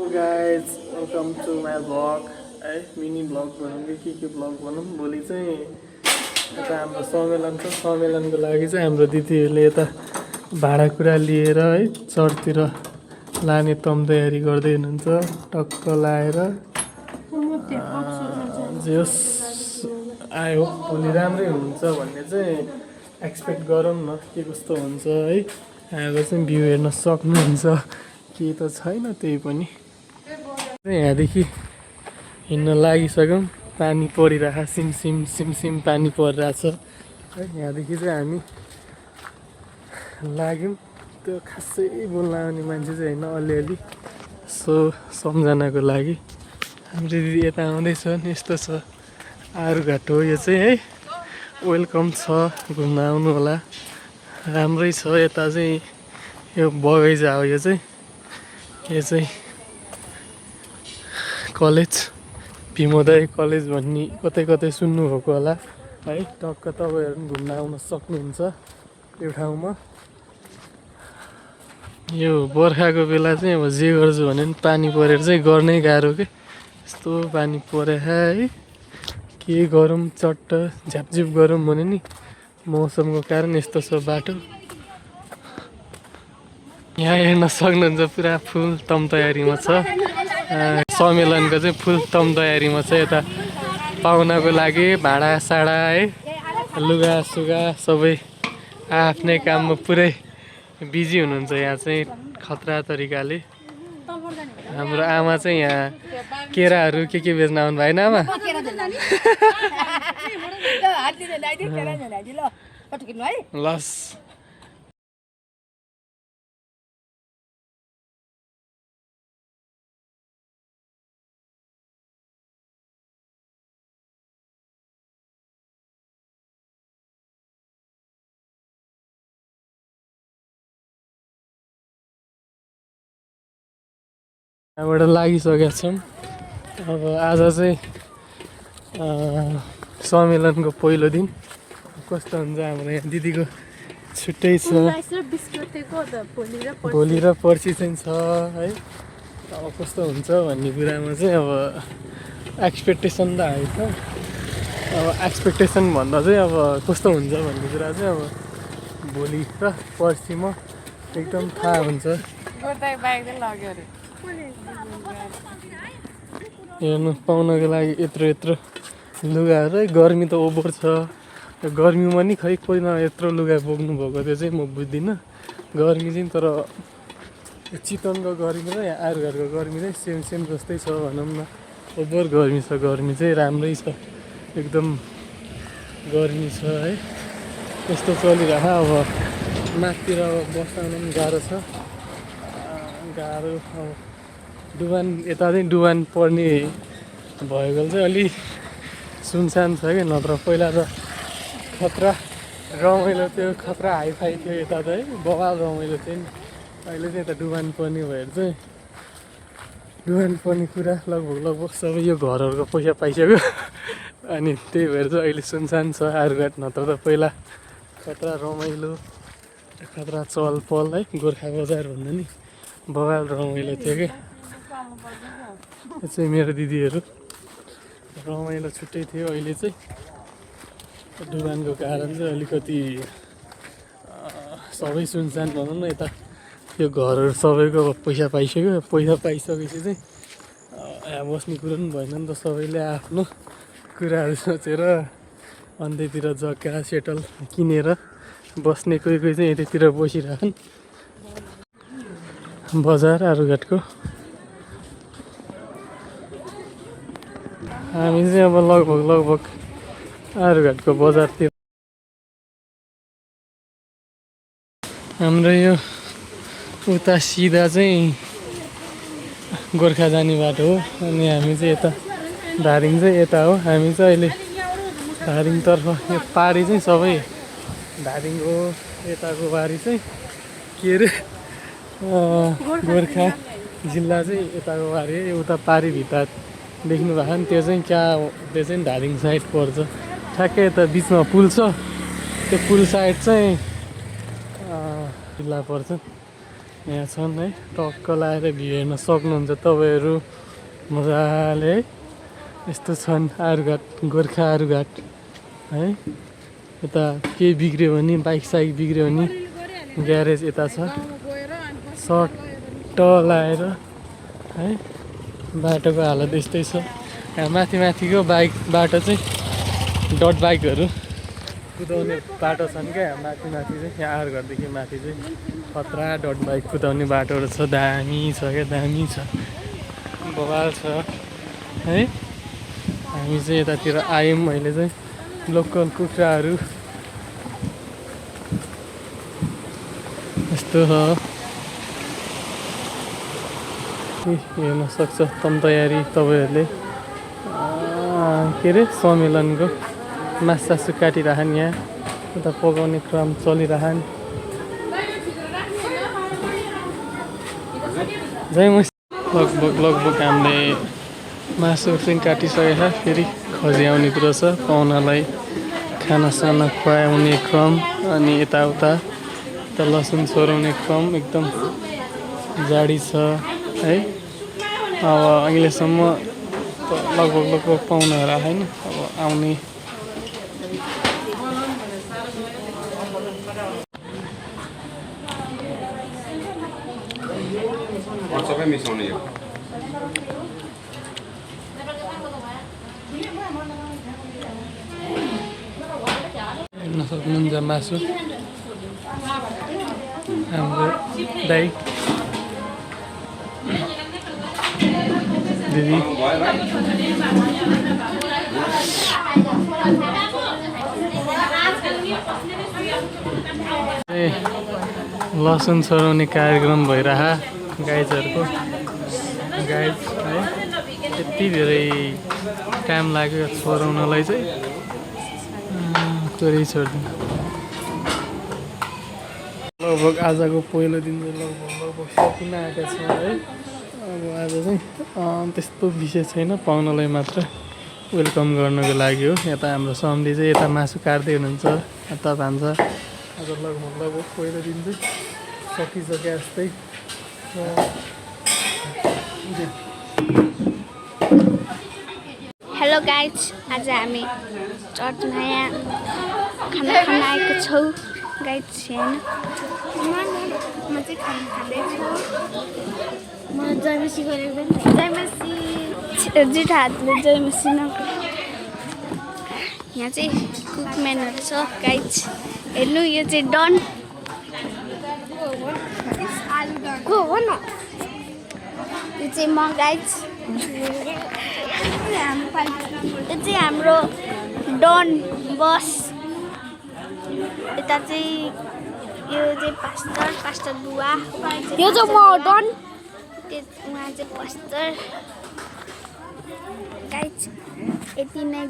Guys welcome to my blog है mini blog भनौँ कि के ब्लग भनौँ भोलि चाहिँ यता हाम्रो सम्मेलन छ सम्मेलनको लागि चाहिँ हाम्रो दिदीहरूले यता भाँडाकुँडा लिएर है चर्चतिर लाने तयारी गर्दै हुनुहुन्छ टक्क लाएर जस आयो भोलि राम्रै हुन्छ भन्ने चाहिँ एक्सपेक्ट गरौँ न के कस्तो हुन्छ है आएर चाहिँ भ्यू हेर्न सक्नुहुन्छ केही त छैन त्यही पनि यहाँदेखि हिँड्न लागिसक्यौँ पानी परिरहेको सिमसिम सिमसिम पानी परिरहेछ है यहाँदेखि चाहिँ हामी लाग्यौँ त्यो खासै बोल्न आउने मान्छे चाहिँ होइन अलिअलि सो सम्झनाको लागि हाम्रो दिदी यता आउँदैछन् यस्तो छ आरुघाट हो यो चाहिँ है वेलकम छ घुम्न आउनु होला राम्रै छ यता चाहिँ यो बगैँचा हो यो चाहिँ कलेज भीमोदय कलेज भन्ने कतै कतै सुन्नुभएको होला है टक्क तपाईँहरू पनि घुम्न आउन सक्नुहुन्छ यो ठाउँमा यो बर्खाको बेला चाहिँ अब जे गर्छु भने पनि पानी परेर चाहिँ गर्नै गाह्रो के यस्तो पानी परे है के गरौँ चट्ट झ्यापझिप गरौँ भने नि मौसमको कारण यस्तो छ बाटो यहाँ हेर्न सक्नुहुन्छ पुरा फुल तयारीमा छ सम्मेलनको चाहिँ फुल तयारीमा छ यता पाहुनाको लागि भाँडा साडा है लुगा सुगा सबै आफ्नै काममा पुरै बिजी हुनुहुन्छ यहाँ चाहिँ खतरा तरिकाले हाम्रो आमा चाहिँ यहाँ केराहरू के बेच्न आउनु भएन आमा लस यहाँबाट लागिसकेका छौँ अब आज चाहिँ सम्मेलनको पहिलो दिन कस्तो हुन्छ हाम्रो यहाँ दिदीको छुट्टै छ भोलि र पर्सि चाहिँ छ है अब कस्तो हुन्छ भन्ने कुरामा चाहिँ अब एक्सपेक्टेसन त हाई छ अब एक्सपेक्टेसन भन्दा चाहिँ अब कस्तो हुन्छ भन्ने कुरा चाहिँ अब भोलि र पर्सिमा एकदम थाहा हुन्छ हेर्नु पाउनको लागि यत्रो लुगाहरू है गर्मी त ओभर छ गर्मीमा नि खै कोही यत्रो लुगा बोक्नु भएको त्यो चाहिँ म बुझ्दिनँ गर्मी चाहिँ तर चितवनको गर्मी र यहाँ आरुघाटको गर्मी चाहिँ सेम जस्तै छ भनौँ न ओभर गर्मी छ गर्मी चाहिँ राम्रै छ एकदम गर्मी छ है त्यस्तो चलिरह अब माथितिर बस्न पनि गाह्रो छ गाह्रो अब डुबान यता चाहिँ डुबान पर्ने भएको चाहिँ अलि सुनसान छ क्या नत्र पहिला त खतरा रमाइलो थियो खतरा हाइफाई थियो यता त है बवाल रमाइलो थियो नि अहिले चाहिँ यता डुबान पर्ने भएर चाहिँ डुबान पर्ने कुरा लगभग सबै यो घरहरूको पैसा पाइसक्यो अनि त्यही भएर चाहिँ अहिले सुनसान छ आरुघाट नत्र त पहिला खतरा रमाइलो खतरा चहलपहल है गोर्खा बजार भन्दा नि बवाल रमाइलो थियो क्या यो चाहिँ मेरो दिदीहरू रमाइलो छुट्टै थियो अहिले चाहिँ डुबानको कारण चाहिँ अलिकति सबै सुनसान भनौँ न यता यो घरहरू सबैको पैसा पाइसक्यो पैसा पाइसकेपछि चाहिँ यहाँ बस्ने कुरो पनि भएन नि त सबैले आफ्नो कुराहरू सोचेर अन्त्यतिर जग्गा सेटल किनेर बस्ने कोही चाहिँ यतातिर बसिरहन् बजार आरुघाटको हामी चाहिँ अब लगभग आरुघाटको बजारतिर हाम्रो यो उता सिधा चाहिँ गोर्खा जाने बाटो हो अनि हामी चाहिँ यता धारिङ चाहिँ यता हो हामी चाहिँ अहिले धारिङतर्फ यो पारी चाहिँ सबै धारिङको यताको बारी चाहिँ के अरे गोर्खा जिल्ला चाहिँ यताको बारी है उता पारी भित्र देख्नु भएको नि त्यो चाहिँ त्यो चाहिँ धारिङ साइड पर्छ ठ्याक्कै यता बिचमा पुल छ त्यो पुल साइड चाहिँ जिल्ला पर्छ यहाँ छन् है, टक्क लाएर भ्यू हेर्न सक्नुहुन्छ तपाईँहरू मजाले है। यस्तो छन् आरुघाट, गोर्खा आरुघाट है। यता केही बिग्रियो भने, बाइक साइक बिग्रियो भने ग्यारेज यता छ, सट्ट लाएर है। बाटोको हालत यस्तै छ। यहाँ माथिको बाटो चाहिँ डट बाइकहरू कुदाउने बाटो छन् क्या। माथि चाहिँ यहाँ आरुघाटदेखि माथि चाहिँ खतरा डट बाइक कुदाउने बाटोहरू छ। दामी छ क्या, दामी छ, बवाल छ है। हामी चाहिँ यतातिर आयौँ अहिले चाहिँ। लोकल कुखुराहरू यस्तो छ, हेर्न सक्छ तम तयारी तपाईँहरूले। के अरे सम्मेलनको मासु काटिरहन् यहाँ, उता पकाउने क्रम चलिरहन्। लगभग हामीले मासु चाहिँ काटिसकेको छ। फेरि खज्याउने कुरो छ, पाहुनालाई खानासाना खुवाउने क्रम। अनि यताउता त लसुन छोराउने क्रम एकदम जाडी छ है। अब अहिलेसम्म लगभग पाहुनाहरू आएन, अब आउने। सबै मिसाउने यो हेर्न सक्नुहुन्छ मासु हाम्रो दाइ दिदी। लसुन छोराउने कार्यक्रम भइरह गाइजहरूको। गाइज है, यति धेरै टाइम लाग्यो छोराउनलाई चाहिँ, पुरै छोडिदिनु। लगभग आजको पहिलो दिन चाहिँ लगभग सकिन आएका छौँ है। अब आज चाहिँ त्यस्तो विशेष छैन, पाहुनालाई मात्र वेलकम गर्नको लागि हो। यता हाम्रो समधी चाहिँ यता मासु काट्दै हुनुहुन्छ, यता भान्सा। आज लगभग पहिलो दिन चाहिँ सकिसक्यो जस्तै। हेलो गाइज, आज हामी चर्चमा यहाँ खाना खान आएको छौँ गाइज। होइन म चाहिँ खाना खाँदैछु। म जयमसी गरेको पनि जयमसी जुठो हातले जयमसी नगर्नु। यहाँ चाहिँ कुकम्यानहरू छ गाइज, हेर्नु। यो चाहिँ डन को हो न, यो चाहिँ म गाइज। यो चाहिँ हाम्रो डन बस। यता चाहिँ यो चाहिँ पास्टर बुवा। यो चाहिँ म डन, उहाँ चाहिँ पास्टर गाइज। यति नै।